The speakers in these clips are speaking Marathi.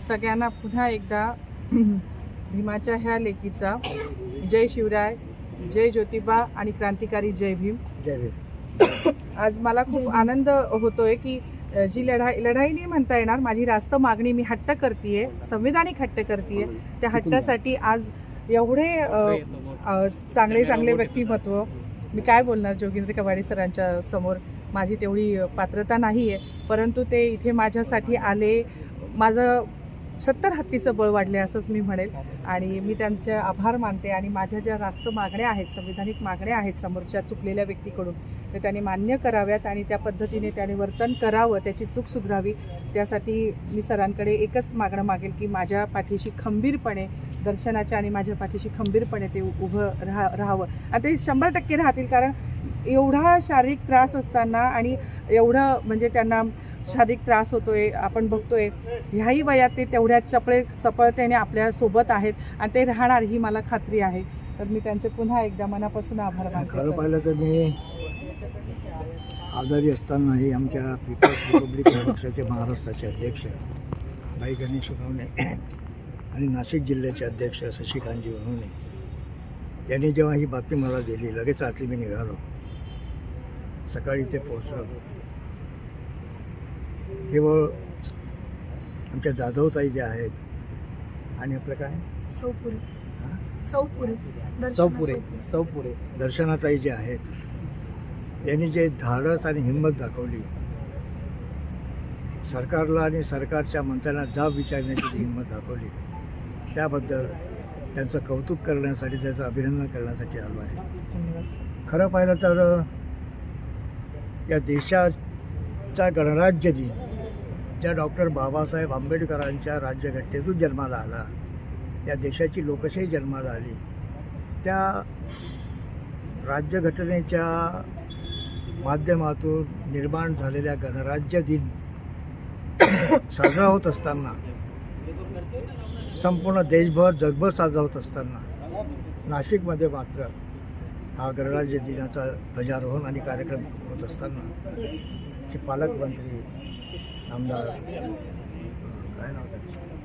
सगळ्यांना पुन्हा एकदा भीमाच्या ह्या लेकीचा जय शिवराय, जय ज्योतिबा आणि क्रांतिकारी जय भीम. आज मला खूप आनंद होतोय की जी लढाई नाही म्हणता येणार, माझी रास्त मागणी मी हट्ट करतेय, संविधानिक हट्ट करतेय. त्या हट्टासाठी आज एवढे चांगले व्यक्तिमत्व, मी काय बोलणार जोगेंद्र कवाडे सरांच्या समोर, माझी तेवढी पात्रता नाही आहे, परंतु ते इथे माझ्यासाठी आले. माझं 70 हत्तीचं बळ वाढले असंच मी म्हणेल आणि मी त्यांचे आभार मानते. आणि माझ्या ज्या रास्त मागण्या आहेत, संविधानिक मागण्या आहेत समोरच्या चुकलेल्या व्यक्तीकडून, तर त्यांनी मान्य कराव्यात आणि त्या पद्धतीने त्याने वर्तन करावं, त्याची चूक सुधारावी. त्यासाठी मी सरांकडे एकच मागणं मागेल की माझ्या पाठीशी खंबीरपणे, दर्शनाच्या आणि माझ्या पाठीशी खंबीरपणे ते उभं राहावं. आणि ते 100% राहतील, कारण एवढा शारीरिक त्रास असताना आणि एवढं म्हणजे त्यांना शारीरिक त्रास होतोय, आपण बघतोय, ह्याही वयात ते तेवढ्या चपळतेने आपल्या सोबत आहेत आणि ते राहणार ही मला खात्री आहे. तर मी त्यांचे पुन्हा एकदा मनापासून आभार मानते. खरं पाहिलं तर मी आजारी असतानाही आमच्या पीपल्स रिपब्लिकन पक्षाचे महाराष्ट्राचे अध्यक्ष भाई गणेश उन्होने आणि नाशिक जिल्ह्याचे अध्यक्ष शशिकांतजी उन्होने यांनी जेव्हा ही बातमी मला दिली, लगेच रात्री मी निघालो. सकाळी ते पोहोचलो. केवळ आमच्या जाधवताई ज्या आहेत आणि आपलं काय सौपुरे दर्शनाताई जे आहेत, यांनी जे धाडस आणि हिंमत दाखवली, सरकारला आणि सरकारच्या मंत्र्यांना जाब विचारण्याची हिंमत दाखवली, त्याबद्दल त्यांचं कौतुक करण्यासाठी, त्याचं अभिनंदन करण्यासाठी आलो आहे. खरं पाहिलं तर या देशाचा गणराज्य दिन ज्या डॉक्टर बाबासाहेब आंबेडकरांच्या राज्यघटनेतून जन्माला आला, या देशाची लोकशाही जन्माला आली, त्या राज्यघटनेच्या माध्यमातून निर्माण झालेल्या गणराज्य दिन साजरा होत असताना, संपूर्ण देशभर जगभर साजरा होत असताना, नाशिकमध्ये मात्र हा गणराज्य दिनाचा ध्वजारोहण आणि कार्यक्रम होत असताना पालकमंत्री आमदार काय नाव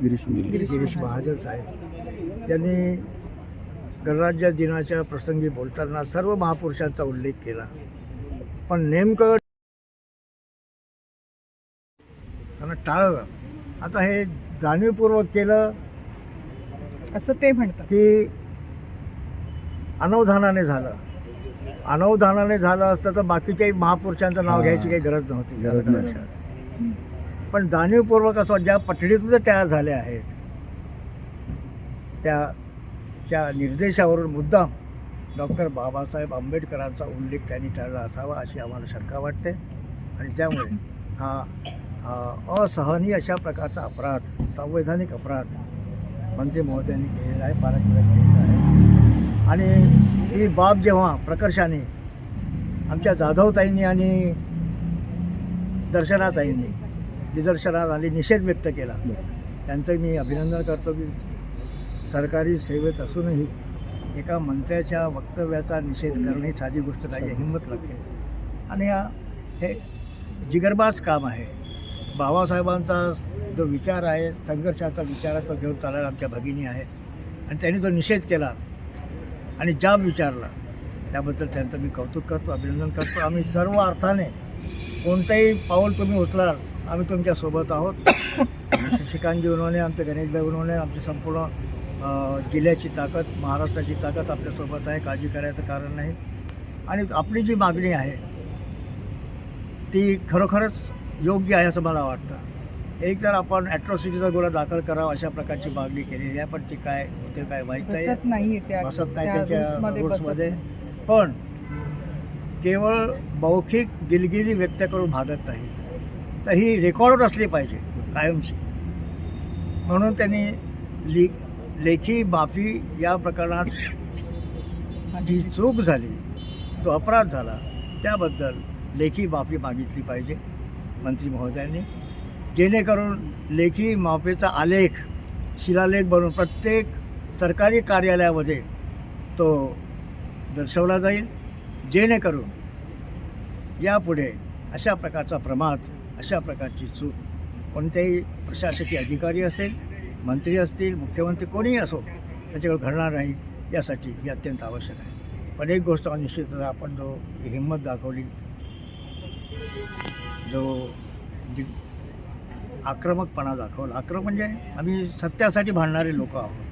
गिरीश महाजन साहेब यांनी गणराज्य दिनाच्या प्रसंगी बोलताना सर्व महापुरुषांचा उल्लेख केला. पण नेमकं त्यांना टाळलं. आता हे जाणीवपूर्वक केलं असं ते म्हणतात की अनवधानाने झालं असतं तर बाकीच्याही महापुरुषांचं नाव घ्यायची काही गरज नव्हती. पण जाणीवपूर्वक असं ज्या पठडीतून तयार झाले आहेत त्या निर्देशावरून मुद्दाम डॉक्टर बाबासाहेब आंबेडकरांचा उल्लेख त्यांनी टाळला असावा अशी आम्हाला शंका वाटते. आणि त्यामुळे हा असहनीय अशा प्रकारचा अपराध, संवैधानिक अपराध मंत्री महोदयांनी केलेला आहे, पालकमंत्र्यांनी केलेला आहे. आणि ही बाब जेव्हा प्रकर्षाने आमच्या जाधवताईंनी आणि दर्शनाताईंनी निदर्शनात आली, निषेध व्यक्त केला, त्यांचं मी अभिनंदन करतो की सरकारी सेवेत असूनही एका मंत्र्याच्या वक्तव्याचा निषेध करणे ही साधी गोष्ट नाही, हिंमत लागते. आणि हे जिगरबाज काम आहे. बाबासाहेबांचा जो विचार आहे, संघर्षाचा विचाराचा घेऊन चालायला आमच्या भगिनी आहेत आणि त्यांनी जो निषेध केला आणि जाब विचारला, त्याबद्दल त्यांचं मी कौतुक करतो, अभिनंदन करतो. आम्ही सर्व अर्थाने कोणतंही पाऊल तुम्ही उचलाल, आम्ही तुमच्यासोबत आहोत. शशिकांतजी उन्होने, आमचे गणेशभाई उन्होने, आमची संपूर्ण जिल्ह्याची ताकद, महाराष्ट्राची ताकद आपल्यासोबत आहे, काळजी करायचं कारण नाही. आणि आपली जी मागणी आहे ती खरोखरच योग्य आहे असं मला वाटतं. एक तर आपण ॲट्रॉसिटीचा गुन्हा दाखल करावा अशा प्रकारची मागणी केलेली आहे, पण ती काय होते काय माहीत नाही, बसत नाही त्याच्या रूल्समध्ये. पण केवळ मौखिक दिलगिरी व्यक्त करून भागत नाही, तर ही रेकॉर्डवर असली पाहिजे कायमची. म्हणून त्यांनी लेखी माफी या प्रकरणात जी चूक झाली, जो अपराध झाला, त्याबद्दल लेखी माफी मागितली पाहिजे मंत्री महोदयांनी, जेणेकरून लेखी माफीचा आलेख शिलालेख बनवून प्रत्येक सरकारी कार्यालयामध्ये तो दर्शवला जाईल, जेणेकरून यापुढे अशा प्रकारचा प्रमाद, अशा प्रकारची चूक कोणत्याही प्रशासकीय अधिकारी असेल, मंत्री असतील, मुख्यमंत्री कोणीही असो त्याच्यावर घडणार नाही, यासाठी ही अत्यंत आवश्यक आहे. पण एक गोष्ट निश्चितच आपण जो हिंमत दाखवली, जो आक्रमकपणा दाखवला, आक्रमक म्हणजे आम्ही सत्यासाठी भांडणारे लोक आहोत,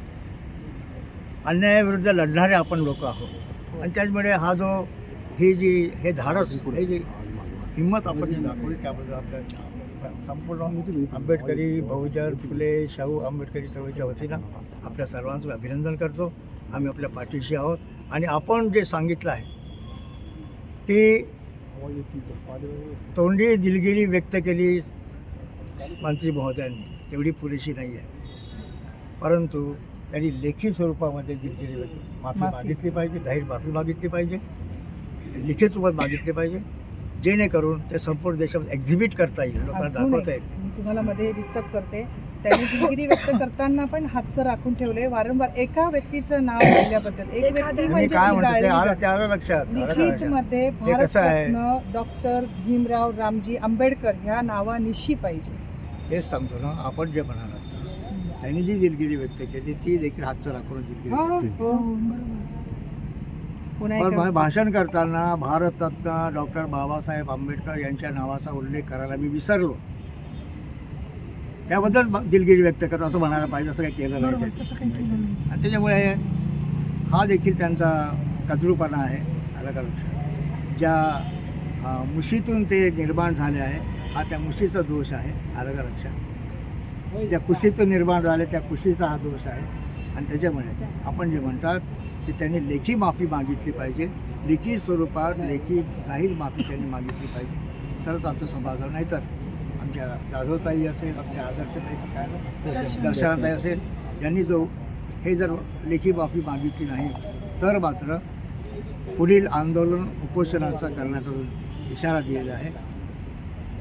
अन्यायाविरुद्ध लढणारे आपण लोक आहोत, आणि त्याचमुळे हा जो हे धाडस, हे जी हिंमत आपण जी दाखवली त्याबद्दल आपल्या संपूर्ण आंबेडकरी बहुजन फुले शाहू आंबेडकरी चळवळीच्या वतीनं आपल्या सर्वांचं अभिनंदन करतो. आम्ही आपल्या पाठीशी आहोत आणि आपण जे सांगितलं आहे ती तोंडी दिलगिरी व्यक्त केली मंत्री महोदयांनी, तेवढी पुरेशी नाही आहे, परंतु त्यांनी लेखी स्वरूपामध्ये दिलगिरी माफी मागितली पाहिजे, जाहीर माफी मागितली पाहिजे, लिखित रूपात मागितले पाहिजे, जेणेकरून ते संपूर्ण देशामध्ये एक्झिबिट करता येईल, लोकांना दाखवता येईल. मी तुम्हाला मध्ये डिस्टर्ब करते. त्यांनी दिलगिरी व्यक्त करताना पण हातचं राखून ठेवले, वारंवार एका व्यक्तीचं नाव घेतल्याबद्दल. एक व्यक्ती मी म्हणजे काय म्हणतो ते गाळली आलं, ते आलं लक्षात, आलं का लिखित लक्षात? मध्ये हे कसं आहे? भारतरत्न डॉक्टर भीमराव रामजी आंबेडकर ह्या नावानिशी पाहिजे. तेच सांगतो ना, आपण जे म्हणालात ना, त्यांनी जी दिलगिरी व्यक्त केली ती देखील हातचं राखून दिलगिरी व्यक्त केली. पुन्हा पण एकदा भाषण करताना भारतरत्न डॉक्टर बाबासाहेब आंबेडकर यांच्या नावाचा उल्लेख करायला मी विसरलो, त्याबद्दल दिलगिरी व्यक्त करतो असं म्हणायला पाहिजे, असं काही केलं नाही त्यांनी. आणि त्याच्यामुळे हा देखील त्यांचा कद्रूपणा आहे, आलं का लक्षात? ज्या मुशीतून ते निर्माण झाले आहे, हा त्या मुशीचा दोष आहे, आलं का लक्षात? ज्या कुशीतून निर्माण झाले त्या कुशीचा हा दोष आहे. आणि त्याच्यामुळे आपण जे म्हणतात की त्यांनी लेखी माफी मागितली पाहिजे, लेखी स्वरूपात लेखी जाहीर माफी त्यांनी मागितली पाहिजे, तरच आमचं समाधान. नाही तर आमच्या जाधवताई असेल, आमच्या आदर्शताई काय दर्शनाताई असेल, यांनी हे जर लेखी माफी मागितली नाही तर मात्र पुढील आंदोलन उपोषणाचा करण्याचा जो इशारा दिलेला आहे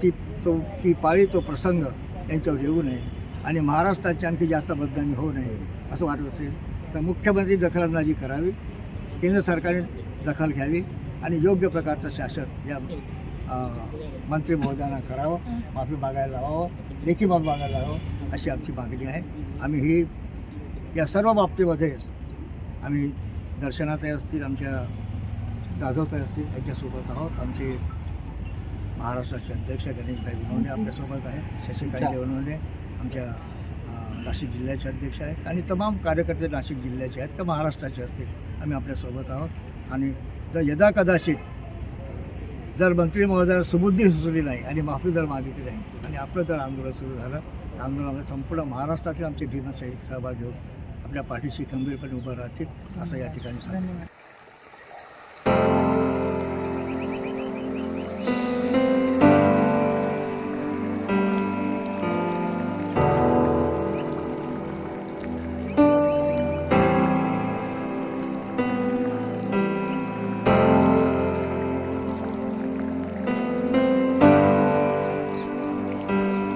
ती पाळी, तो प्रसंग यांच्यावर येऊ नये आणि महाराष्ट्राची आणखी जास्त बदनामी होऊ नये असं वाटत असेल तर मुख्यमंत्री दखलंदाजी करावी, केंद्र सरकारने दखल घ्यावी आणि योग्य प्रकारचं शासन या मंत्री महोदयांना करावं, माफी मागायला लावावं, लेखी माफी मागायला लावावं अशी आमची मागणी आहे. आम्ही ही या सर्व बाबतीमध्ये आम्ही दर्शनाताई असतील, आमच्या जाधवताई असतील यांच्यासोबत आहोत. आमचे महाराष्ट्राचे अध्यक्ष गणेशभाई विनोडे आपल्यासोबत आहे, शशिकांत देवनोडे आमच्या नाशिक जिल्ह्याचे अध्यक्ष आहेत आणि तमाम कार्यकर्ते नाशिक जिल्ह्याचे आहेत, तर महाराष्ट्राचे असतील, आम्ही आपल्यासोबत आहोत. आणि जर यदा कदाचित जर मंत्री महोदयाला सुबुद्धी सुचली नाही आणि माफी जर मागितली नाही आणि आपलं जर आंदोलन सुरू झालं, आंदोलनामध्ये संपूर्ण महाराष्ट्रातील आमचे भीमसैनिक सहभाग घेऊन आपल्या पाठीशी खंबीरपणे उभं राहतील असं या ठिकाणी सांगतो.